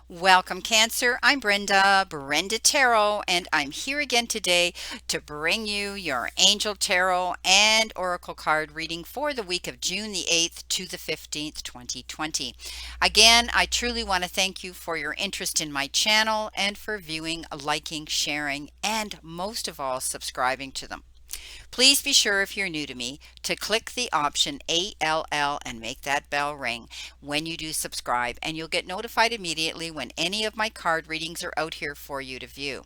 Welcome, Cancer. I'm Brenda Tarot, and I'm here again today to bring you your Angel Tarot and Oracle card reading for the week of June the 8th to the 15th, 2020. Again, I truly want to thank you for your interest in my channel and for viewing, liking, sharing, and most of all, subscribing to them. Please be sure, if you're new to me, to click the option ALL and make that bell ring when you do subscribe, and you'll get notified immediately when any of my card readings are out here for you to view.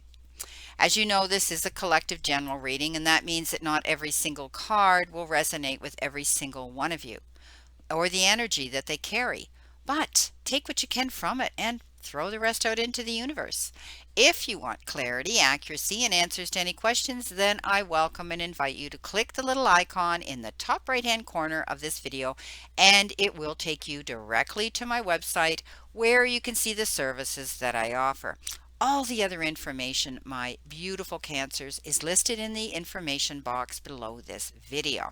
As you know, this is a collective general reading, and that means that not every single card will resonate with every single one of you or the energy that they carry. But take what you can from it and throw the rest out into the universe. If you want clarity, accuracy, and answers to any questions, then I welcome and invite you to click the little icon in the top right hand corner of this video, and it will take you directly to my website where you can see the services that I offer. All the other information, my beautiful Cancers, is listed in the information box below this video.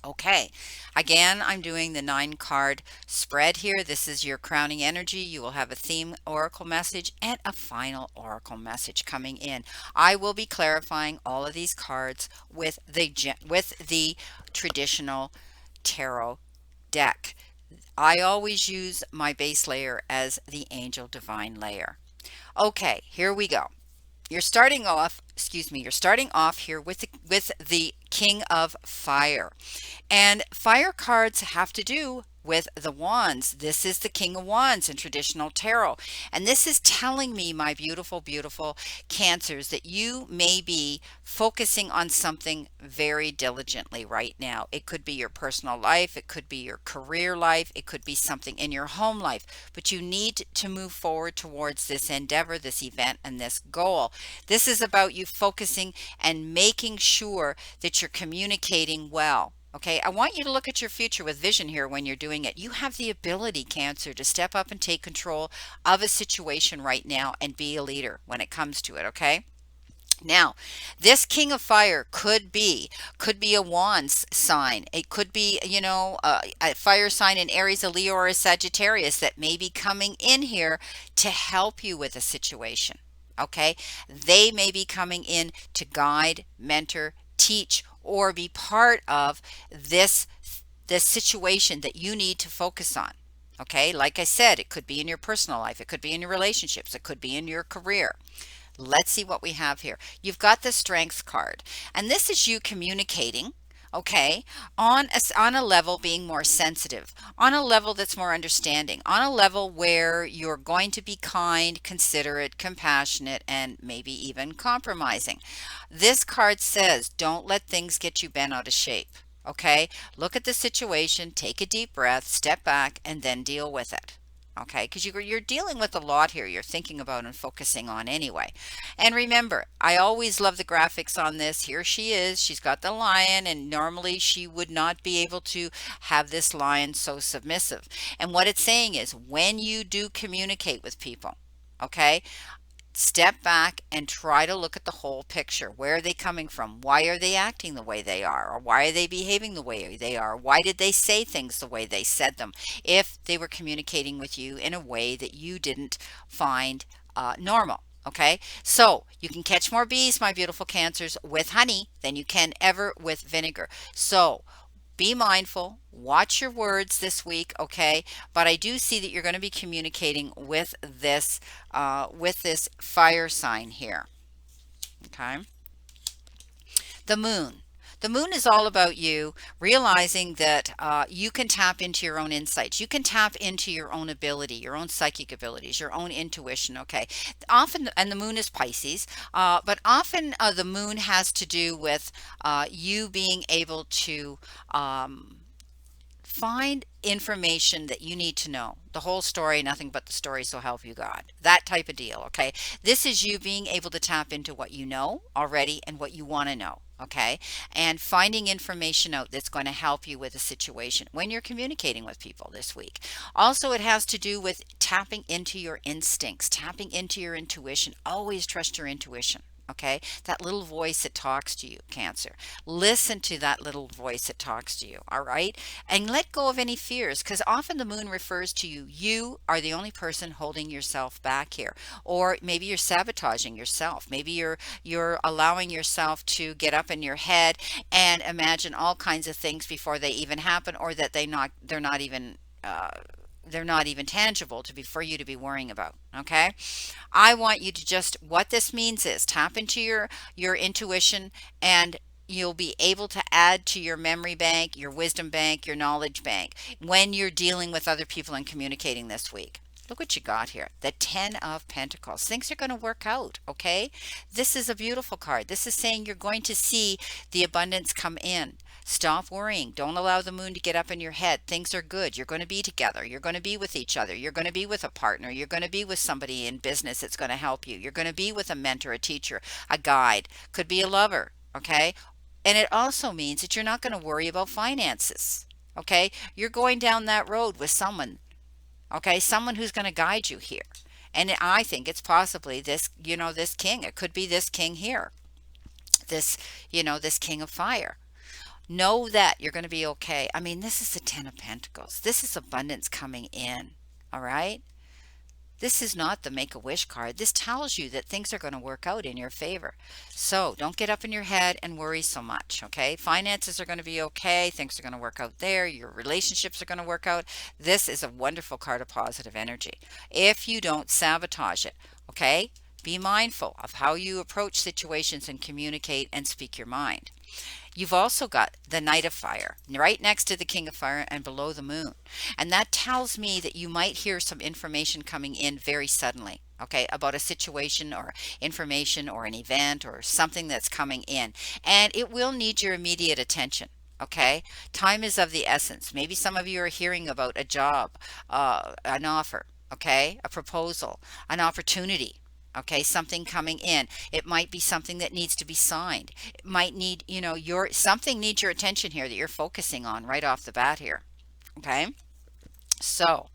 Okay, again, I'm doing the 9 card spread here. This is your crowning energy. You will have a theme oracle message and a final oracle message coming in. I will be clarifying all of these cards with the traditional tarot deck. I always use my base layer as the angel divine layer. Okay, here we go. You're starting off, you're starting off here with the King of Fire. And fire cards have to do with the wands. This is the King of Wands in traditional tarot. And this is telling me, my beautiful, beautiful Cancers, that you may be focusing on something very diligently right now. It could be your personal life, it could be your career life, it could be something in your home life, but you need to move forward towards this endeavor, this event, and this goal. This is about you focusing and making sure that you're communicating well. Okay, I want you to look at your future with vision here when you're doing it. You have the ability, Cancer, to step up and take control of a situation right now and be a leader when it comes to it, okay? Now, this King of Fire could be a Wands sign. It could be, a fire sign in Aries, a Leo, or a Sagittarius that may be coming in here to help you with a situation. Okay, they may be coming in to guide, mentor, teach, or be part of this situation that you need to focus on. Okay, like I said, it could be in your personal life, it could be in your relationships, it could be in your career. Let's see what we have here. You've got the Strength card, and this is you communicating, okay, on a level being more sensitive, on a level that's more understanding, on a level where you're going to be kind, considerate, compassionate, and maybe even compromising. This card says, don't let things get you bent out of shape. Okay, look at the situation, take a deep breath, step back, and then deal with it. Okay, because you're dealing with a lot here you're thinking about and focusing on anyway. And remember, I always love the graphics on this. Here she is. She's got the lion, and normally she would not be able to have this lion so submissive. And what it's saying is, when you do communicate with people, okay, step back and try to look at the whole picture. Where are they coming from? Why are they acting the way they are? Or why are they behaving the way they are? Why did they say things the way they said them? If they were communicating with you in a way that you didn't find normal. Okay, so you can catch more bees, my beautiful Cancers, with honey than you can ever with vinegar. So be mindful, watch your words this week, okay? But I do see that you're going to be communicating with this fire sign here, okay? The moon. The moon is all about you realizing that you can tap into your own insights. You can tap into your own ability, your own psychic abilities, your own intuition, okay? Often, and the moon is Pisces, but often the moon has to do with you being able to find information that you need to know. The whole story, nothing but the story, so help you God. That type of deal, okay? This is you being able to tap into what you know already and what you want to know, okay? And finding information out that's going to help you with a situation when you're communicating with people this week. Also, it has to do with tapping into your instincts, tapping into your intuition. Always trust your intuition. Okay, that little voice that talks to you, Cancer. Listen to that little voice that talks to you, all right? And let go of any fears, because often the moon refers to you. You are the only person holding yourself back here. Or maybe you're sabotaging yourself. Maybe you're allowing yourself to get up in your head and imagine all kinds of things before they even happen, or that they're not even they're not even tangible to be for you to be worrying about. Okay, I want you to just, what this means is tap into your intuition, and you'll be able to add to your memory bank, your wisdom bank, your knowledge bank when you're dealing with other people and communicating this week. Look what you got here. The 10 of Pentacles. Things are going to work out, okay? This is a beautiful card. This is saying you're going to see the abundance come in. Stop worrying. Don't allow the moon to get up in your head. Things are good. You're going to be together. You're going to be with each other. You're going to be with a partner. You're going to be with somebody in business that's going to help you. You're going to be with a mentor, a teacher, a guide. Could be a lover, okay? And it also means that you're not going to worry about finances, okay? You're going down that road with someone, okay? Someone who's going to guide you here. And I think it's possibly this, this king. It could be this king here. This, this king of fire. Know that you're going to be okay. I mean, this is the 10 of Pentacles. This is abundance coming in, all right? This is not the Make-A-Wish card. This tells you that things are going to work out in your favor. So don't get up in your head and worry so much, okay? Finances are going to be okay. Things are going to work out there. Your relationships are going to work out. This is a wonderful card of positive energy. If you don't sabotage it, okay? Be mindful of how you approach situations and communicate and speak your mind. You've also got the Knight of Fire right next to the King of Fire and below the moon. And that tells me that you might hear some information coming in very suddenly, okay, about a situation or information or an event or something that's coming in. And it will need your immediate attention. Okay, time is of the essence. Maybe some of you are hearing about a job, an offer, okay, a proposal, an opportunity. Okay, something coming in. It might be something that needs to be signed. It might need, something needs your attention here that you're focusing on right off the bat here. Okay, so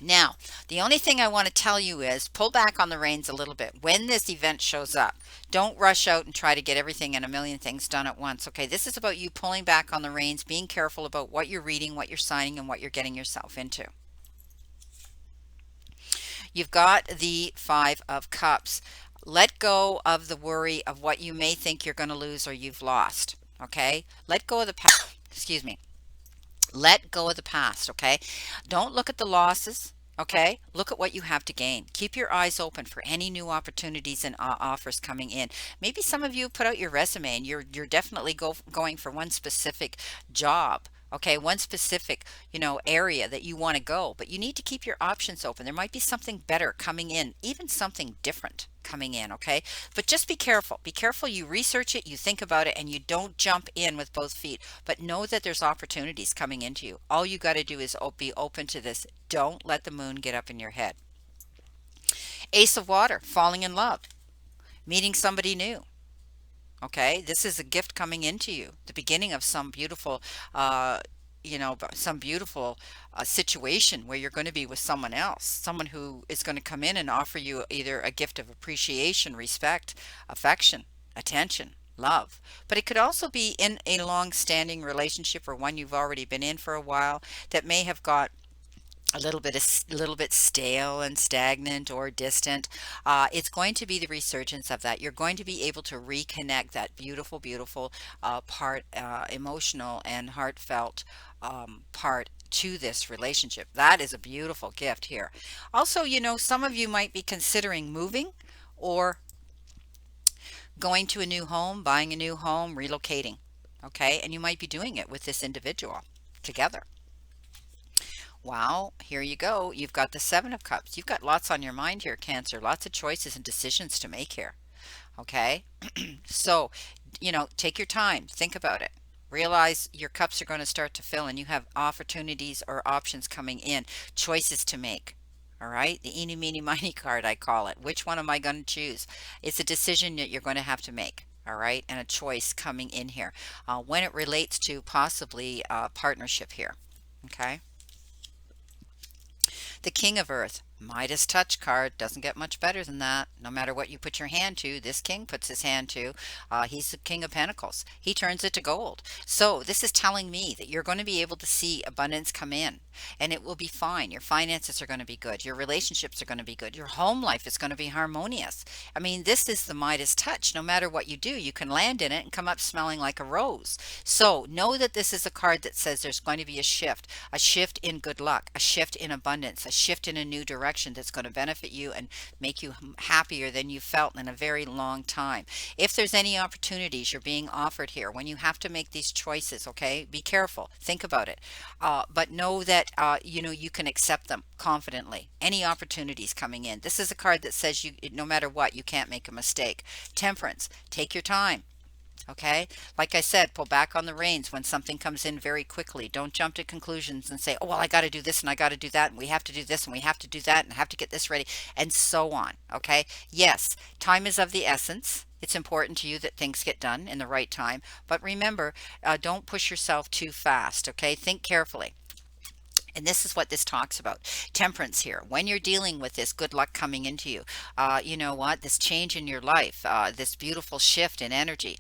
now the only thing I want to tell you is pull back on the reins a little bit when this event shows up. Don't rush out and try to get everything and a million things done at once. Okay, this is about you pulling back on the reins, being careful about what you're reading, what you're signing, and what you're getting yourself into. You've got the 5 of Cups. Let go of the worry of what you may think you're going to lose or you've lost. Okay? Let go of the past. Excuse me. Let go of the past. Okay? Don't look at the losses. Okay? Look at what you have to gain. Keep your eyes open for any new opportunities and offers coming in. Maybe some of you put out your resume and you're definitely going for one specific job. Okay, one specific, area that you want to go, but you need to keep your options open. There might be something better coming in, even something different coming in, okay? But just be careful. Be careful. You research it, you think about it, and you don't jump in with both feet. But know that there's opportunities coming into you. All you got to do is be open to this. Don't let the moon get up in your head. Ace of Water, falling in love, meeting somebody new. Okay, this is a gift coming into you, the beginning of some beautiful, situation where you're going to be with someone else, someone who is going to come in and offer you either a gift of appreciation, respect, affection, attention, love. But it could also be in a long-standing relationship or one you've already been in for a while that may have got a little bit stale and stagnant or distant. It's going to be the resurgence of that. You're going to be able to reconnect that beautiful emotional and heartfelt part to this relationship. That is a beautiful gift here. Also, some of you might be considering moving or going to a new home, buying a new home, relocating. Okay, and you might be doing it with this individual together. Wow, here you go. You've got the 7 of Cups. You've got lots on your mind here, Cancer. Lots of choices and decisions to make here. Okay? So, take your time. Think about it. Realize your cups are going to start to fill and you have opportunities or options coming in. Choices to make. All right? The eeny, meeny, miny card, I call it. Which one am I going to choose? It's a decision that you're going to have to make. All right? And a choice coming in here. When it relates to possibly partnership here. Okay? The King of Earth, Midas touch card doesn't get much better than that. No matter what you put your hand to, this king puts his hand to. He's the king of pentacles. He turns it to gold. So this is telling me that you're going to be able to see abundance come in, and it will be fine. Your finances are going to be good. Your relationships are going to be good. Your home life is going to be harmonious. I mean, this is the Midas touch. No matter what you do, you can land in it and come up smelling like a rose. So know that this is a card that says there's going to be a shift in good luck, a shift in abundance, a shift in a new direction that's going to benefit you and make you happier than you felt in a very long time. If there's any opportunities you're being offered here, when you have to make these choices, okay, be careful, think about it, but know that you know, you can accept them confidently. Any opportunities coming in. This is a card that says you, no matter what, you can't make a mistake. Temperance, take your time. Okay. Like I said, pull back on the reins when something comes in very quickly. Don't jump to conclusions and say, oh, well, I got to do this and I got to do that. And we have to do this and we have to do that and have to get this ready and so on. Okay. Yes, time is of the essence. It's important to you that things get done in the right time. But remember, don't push yourself too fast. Okay. Think carefully. And this is what this talks about. Temperance here. When you're dealing with this good luck coming into you, you know what? This change in your life, this beautiful shift in energy.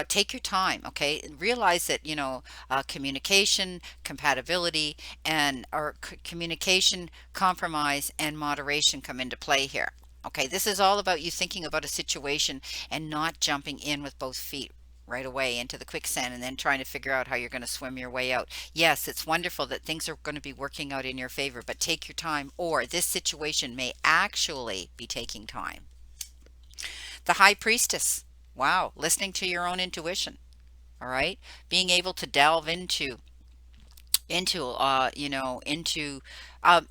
Take your time, okay? Realize that, you know, communication, compatibility, and or communication, compromise, and moderation come into play here. Okay, this is all about you thinking about a situation and not jumping in with both feet right away into the quicksand and then trying to figure out how you're going to swim your way out. Yes, it's wonderful that things are going to be working out in your favor, but take your time, or this situation may actually be taking time. The High Priestess. Wow, listening to your own intuition. All right, being able to delve you know,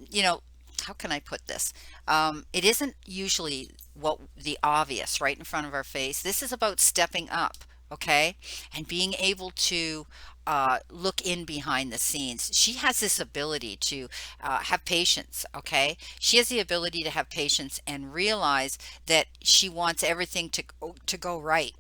you know, how can I put this? It isn't usually what the obvious right in front of our face. This is about stepping up, okay, and being able to look in behind the scenes. She has this ability to have patience, okay? She has the ability to have patience and realize that she wants everything to go right.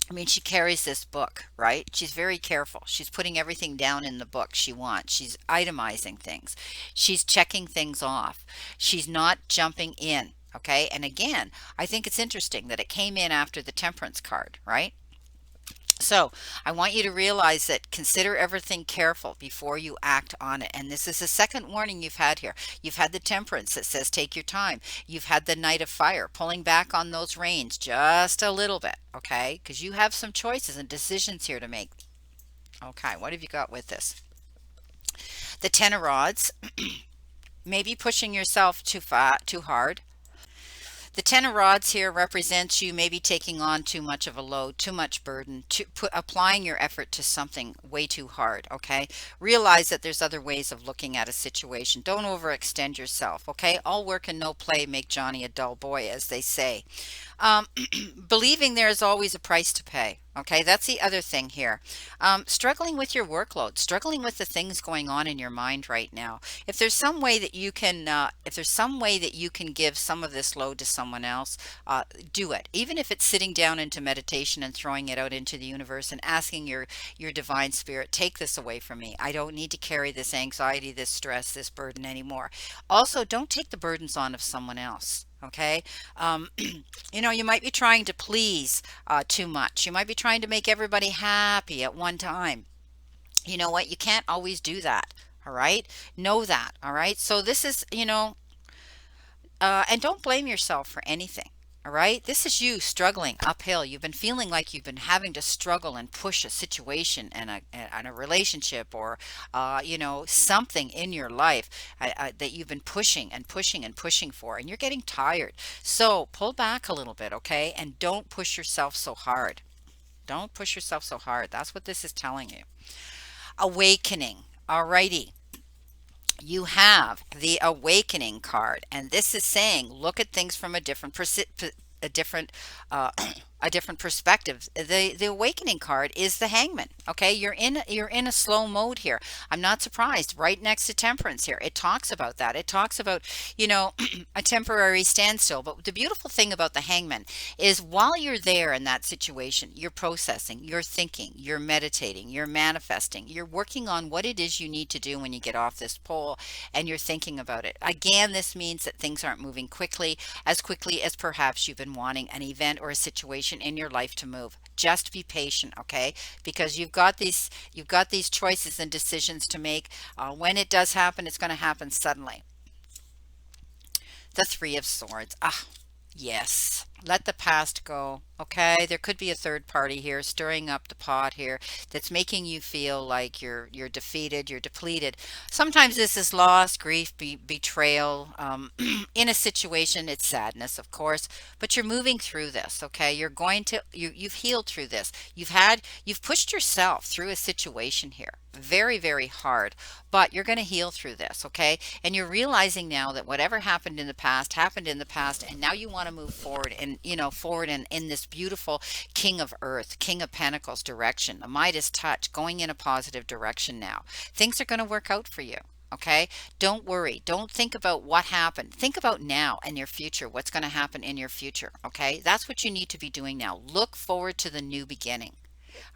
I mean, she carries this book, right? She's very careful. She's putting everything down in the book she wants. She's itemizing things. She's checking things off. She's not jumping in, okay? And again, I think it's interesting that it came in after the Temperance card, right? So I want you to realize that consider everything careful before you act on it. And this is the second warning you've had here. You've had the Temperance that says take your time. You've had the Knight of Fire, pulling back on those reins just a little bit, okay? Because you have some choices and decisions here to make. Okay, what have you got with this? The Ten of Rods, maybe pushing yourself too far, too hard. The Ten of Rods here represents you maybe taking on too much of a load, too much burden, applying your effort to something way too hard, okay? Realize that there's other ways of looking at a situation. Don't overextend yourself, okay? All work and no play make Johnny a dull boy, as they say. Um, Believing there is always a price to pay. Okay, that's the other thing here. Struggling with your workload, struggling with the things going on in your mind right now. If there's some way that you can, if there's some way that you can give some of this load to someone else, do it. Even if it's sitting down into meditation and throwing it out into the universe and asking your divine spirit, take this away from me. I don't need to carry this anxiety, this stress, this burden anymore. Also, don't take the burdens on of someone else. Okay. You know, you might be trying to please too much. You might be trying to make everybody happy at one time. You know what? You can't always do that. All right. Know that. All right. So this is, you know, and don't blame yourself for anything. All right. This is you struggling uphill. You've been feeling like you've been having to struggle and push a situation and a relationship or, you know, something in your life that you've been pushing and pushing and pushing for, and you're getting tired. So pull back a little bit, okay? And don't push yourself so hard. Don't push yourself so hard. That's what this is telling you. Awakening. Alrighty. You have the awakening card, and this is saying look at things from a different a different a different perspective. The awakening card is the Hangman. Okay, you're in a slow mode here. I'm not surprised. Right next to Temperance here, it talks about that. It talks about, you know, a temporary standstill. But the beautiful thing about the Hangman is while you're there in that situation, you're processing, you're thinking, you're meditating, you're manifesting, you're working on what it is you need to do when you get off this pole, and you're thinking about it. Again, this means that things aren't moving quickly as perhaps you've been wanting an event or a situation in your life to move. Just be patient, okay? Because you've got these choices and decisions to make. When it does happen, it's going to happen suddenly. The Three of Swords. Ah, yes. Let the past go. Okay, there could be a third party here stirring up the pot here that's making you feel like you're defeated, you're depleted. Sometimes this is loss, grief, betrayal. In a situation, it's sadness, of course, but you're moving through this. Okay, you've healed through this. You've pushed yourself through a situation here, very hard, but you're going to heal through this. Okay, and you're realizing now that whatever happened in the past, and now you want to move forward and forward in this beautiful King of Earth, King of Pentacles direction, the Midas touch, going in a positive direction now. Things are going to work out for you. Okay, don't worry, don't think about what happened, think about now and your future, what's going to happen in your future. Okay, that's what you need to be doing now. Look forward to the new beginning.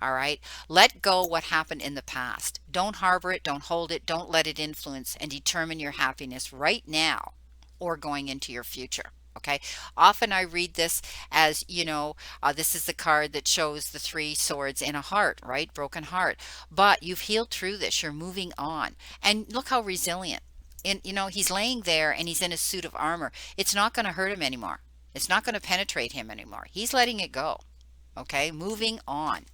All right. Let go what happened in the past. Don't harbor it. Don't hold it. Don't let it influence and determine your happiness right now or going into your future. Okay. Often I read this as, this is the card that shows the three swords in a heart, right? Broken heart. But you've healed through this. You're moving on. And look how resilient. And, he's laying there and he's in a suit of armor. It's not going to hurt him anymore. It's not going to penetrate him anymore. He's letting it go. Okay. Moving on.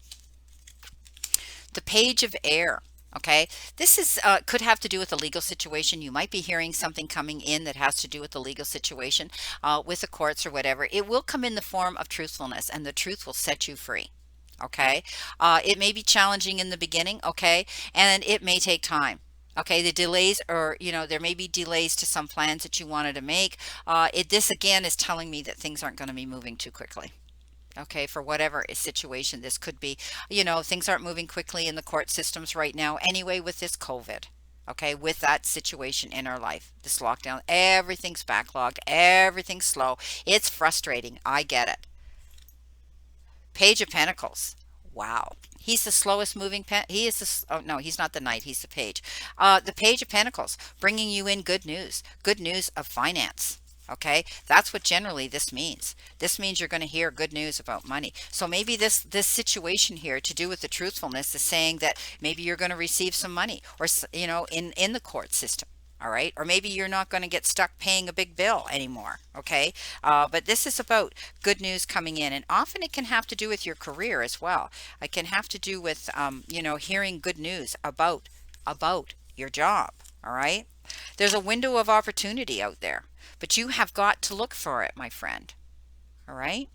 The Page of Air. Okay, this is could have to do with a legal situation. You might be hearing something coming in that has to do with the legal situation, with the courts or whatever. It will come in the form of truthfulness, and the truth will set you free. Okay, it may be challenging in the beginning. Okay, and it may take time. Okay, the delays, or there may be delays to some plans that you wanted to make. This again is telling me that things aren't going to be moving too quickly. Okay, for whatever situation this could be. Things aren't moving quickly in the court systems right now anyway with this COVID. Okay, with that situation in our life, this lockdown, everything's backlogged, everything's slow. It's frustrating. I get it. Page of Pentacles. Wow. He's the slowest moving he is oh no, he's not the knight, he's the page. The Page of Pentacles, bringing you in good news of finance. Okay, that's what generally this means. This means you're going to hear good news about money. So maybe this situation here to do with the truthfulness is saying that maybe you're going to receive some money, or in the court system. All right, or maybe you're not going to get stuck paying a big bill anymore. Okay, but this is about good news coming in, and often it can have to do with your career as well. It can have to do with hearing good news about your job. All right, there's a window of opportunity out there, but you have got to look for it, my friend. All right,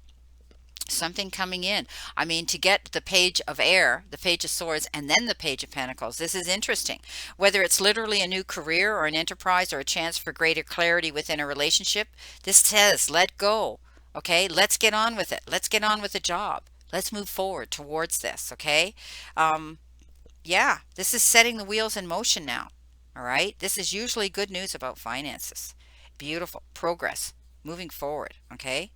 something coming in. I mean, to get the Page of Air, the Page of Swords, and then the Page of Pentacles, this is interesting. Whether it's literally a new career or an enterprise or a chance for greater clarity within a relationship, this says let go. Okay, let's get on with it. Let's get on with the job. Let's move forward towards this. Okay, yeah, this is setting the wheels in motion now. All right, this is usually good news about finances. Beautiful progress, moving forward. Okay,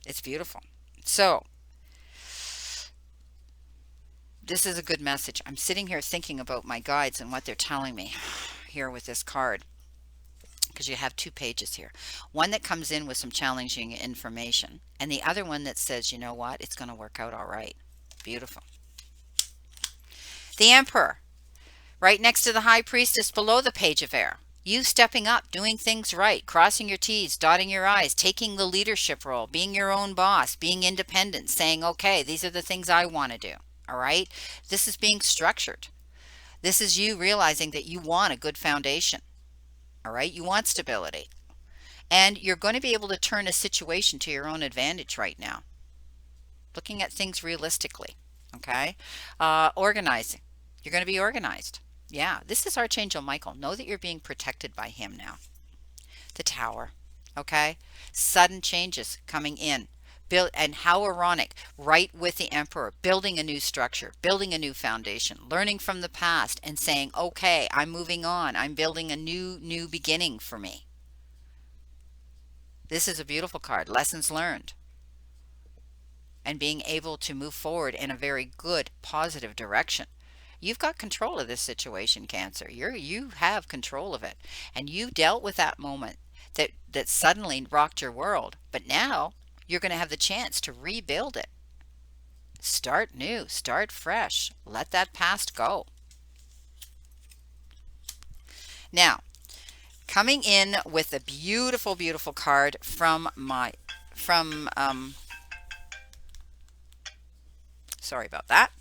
it's beautiful. So this is a good message. I'm sitting here thinking about my guides and what they're telling me here with this card, because you have two pages here. One that comes in with some challenging information, and the other one that says, you know what, it's going to work out all right. Beautiful. The Emperor, right next to the High Priestess, below the Page of Air. You stepping up, doing things right, crossing your T's, dotting your I's, taking the leadership role, being your own boss, being independent, saying, okay, these are the things I want to do. All right. This is being structured. This is you realizing that you want a good foundation. All right. You want stability. And you're going to be able to turn a situation to your own advantage right now. Looking at things realistically. Okay. Organizing. You're going to be organized. Yeah, this is Archangel Michael. Know that you're being protected by him now. The Tower. Okay. Sudden changes coming in. Build, and how ironic, right with the Emperor, building a new structure, building a new foundation, learning from the past and saying, okay, I'm moving on. I'm building a new beginning for me. This is a beautiful card. Lessons learned and being able to move forward in a very good, positive direction. You've got control of this situation, Cancer. You have control of it. And you dealt with that moment that suddenly rocked your world. But now you're going to have the chance to rebuild it. Start new, start fresh. Let that past go. Now, coming in with a beautiful, beautiful card from sorry about that.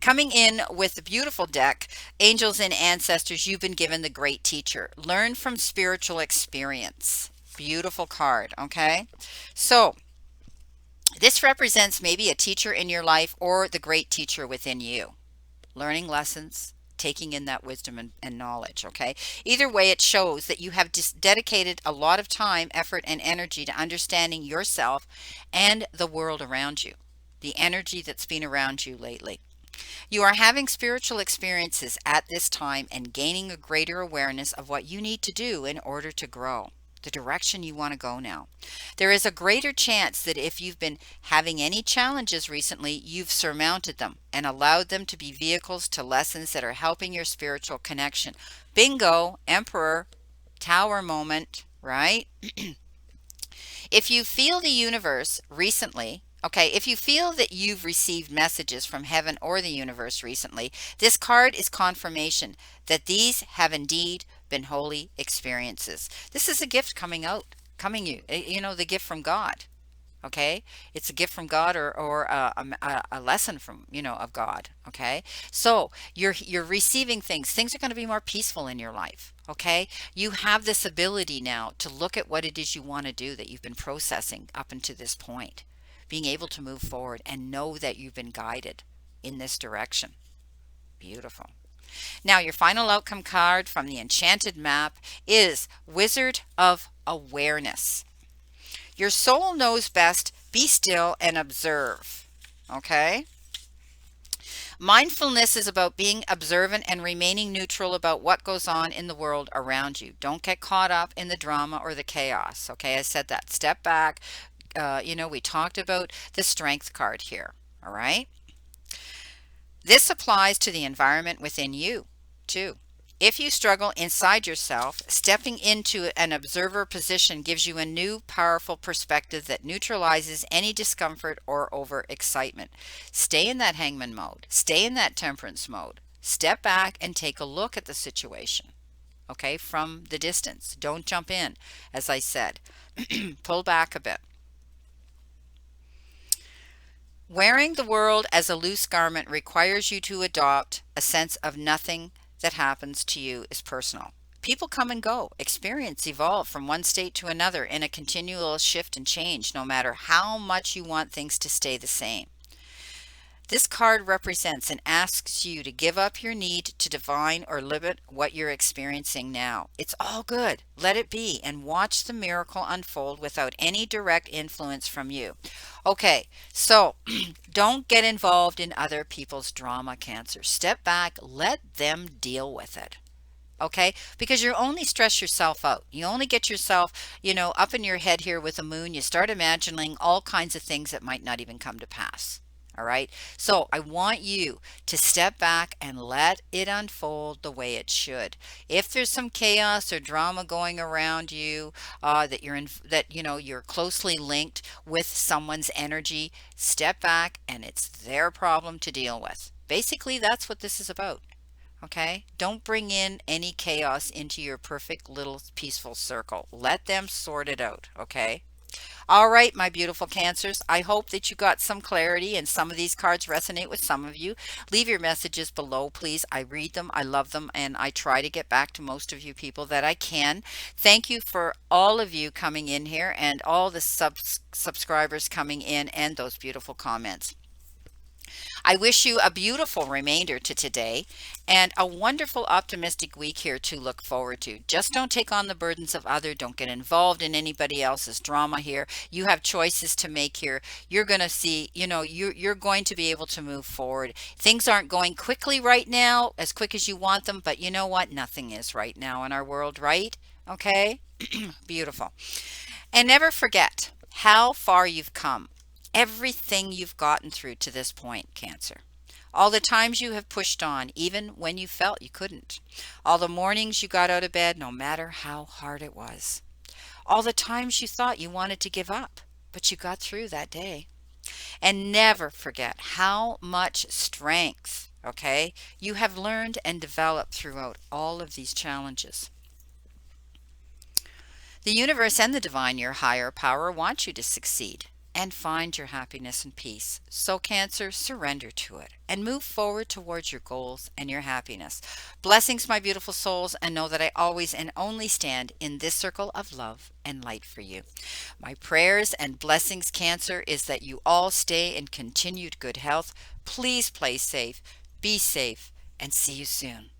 Coming in with the beautiful deck, Angels and Ancestors, you've been given the great teacher. Learn from spiritual experience. Beautiful card, okay? So, this represents maybe a teacher in your life or the great teacher within you. Learning lessons, taking in that wisdom and knowledge, okay? Either way, it shows that you have just dedicated a lot of time, effort, and energy to understanding yourself and the world around you, the energy that's been around you lately. You are having spiritual experiences at this time and gaining a greater awareness of what you need to do in order to grow, the direction you want to go now. There is a greater chance that if you've been having any challenges recently, you've surmounted them and allowed them to be vehicles to lessons that are helping your spiritual connection. Bingo, Emperor, Tower moment, right? If you feel the universe recently, okay, if you feel that you've received messages from heaven or the universe recently, this card is confirmation that these have indeed been holy experiences. This is a gift coming you know, the gift from God. Okay, it's a gift from God or a lesson from, you know, of God. Okay, so you're receiving things are going to be more peaceful in your life. Okay, you have this ability now to look at what it is you want to do that you've been processing up until this point, being able to move forward and know that you've been guided in this direction. Beautiful. Now, your final outcome card from the Enchanted Map is Wizard of Awareness. Your soul knows best. Be still and observe. Okay? Mindfulness is about being observant and remaining neutral about what goes on in the world around you. Don't get caught up in the drama or the chaos. Okay, I said that. Step back. You know, we talked about the Strength card here. All right? This applies to the environment within you, too. If you struggle inside yourself, stepping into an observer position gives you a new, powerful perspective that neutralizes any discomfort or overexcitement. Stay in that hangman mode. Stay in that temperance mode. Step back and take a look at the situation, okay, from the distance. Don't jump in, as I said. Pull back a bit. Wearing the world as a loose garment requires you to adopt a sense of nothing that happens to you is personal. People come and go. Experience evolve from one state to another in a continual shift and change, no matter how much you want things to stay the same. This card represents and asks you to give up your need to define or limit what you're experiencing now. It's all good. Let it be and watch the miracle unfold without any direct influence from you. Okay, so don't get involved in other people's drama, Cancer. Step back, let them deal with it. Okay, because you only stress yourself out. You only get yourself, you know, up in your head here with the moon. You start imagining all kinds of things that might not even come to pass. All right, so I want you to step back and let it unfold the way it should. If there's some chaos or drama going around you, that you're in, that you know you're closely linked with someone's energy, step back and it's their problem to deal with. Basically, that's what this is about. Okay, don't bring in any chaos into your perfect little peaceful circle. Let them sort it out. Okay. All right, my beautiful Cancers, I hope that you got some clarity and some of these cards resonate with some of you. Leave your messages below, please. I read them, I love them, and I try to get back to most of you people that I can. Thank you for all of you coming in here and all the subscribers coming in and those beautiful comments. I wish you a beautiful remainder to today and a wonderful, optimistic week here to look forward to. Just don't take on the burdens of others. Don't get involved in anybody else's drama here. You have choices to make here. You're going to see, you're going to be able to move forward. Things aren't going quickly right now, as quick as you want them, but you know what? Nothing is right now in our world, right? Okay? Beautiful. And never forget how far you've come. Everything you've gotten through to this point, Cancer. All the times you have pushed on, even when you felt you couldn't. All the mornings you got out of bed, no matter how hard it was. All the times you thought you wanted to give up, but you got through that day. And never forget how much strength, okay, you have learned and developed throughout all of these challenges. The universe and the divine, your higher power, want you to succeed and find your happiness and peace. So, Cancer, surrender to it and move forward towards your goals and your happiness. Blessings, my beautiful souls, and know that I always and only stand in this circle of love and light for you. My prayers and blessings, Cancer, is that you all stay in continued good health. Please play safe, be safe, and see you soon.